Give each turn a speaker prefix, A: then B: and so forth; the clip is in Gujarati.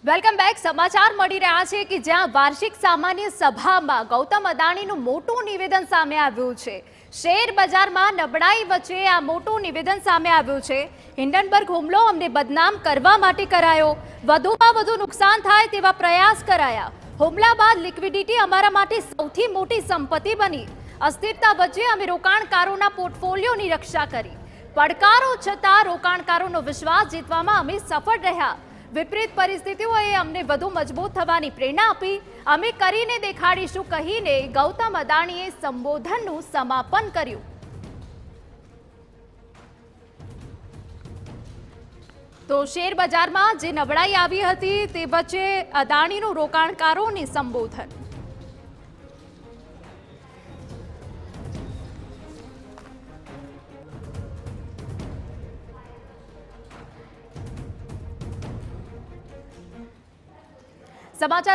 A: Welcome back. સમાચાર મળી રહ્યા છે કે જ્યાં વાર્ષિક સામાન્ય સભામાં ગૌતમ અદાણીનું મોટું નિવેદન સામે આવ્યું છે। શેર બજારમાં નબળાઈ વચ્ચે આ મોટું નિવેદન સામે આવ્યું છે। હિન્ડનબર્ગ હુમલો અમને બદનામ કરવા માટે કરાયો, વધુમાં વધુ નુકસાન થાય તેવા પ્રયાસ કરાયા। હુમલા બાદ લિક્વિડિટી અમારા માટે સૌથી મોટી સંપત્તિ બની। અસ્થિરતા વચ્ચે અમે રોકાણકારોના પોર્ટફોલિયોની રક્ષા કરી। પડકારો છતાં રોકાણકારોનો વિશ્વાસ જીતવામાં અમે સફળ રહ્યા। વિપરીત પરિસ્થિતિઓએ અમને વધુ મજબૂત થવાની પ્રેરણા આપી। અમે કરીને દેખાડીશું કહીને ગૌતમ અદાણીએ સંબોધનનું સમાપન કર્યું। તો શેર બજારમાં જે નબળાઈ આવી હતી તે વચ્ચે અદાણીનું રોકાણકારોને સંબોધન। સમાચાર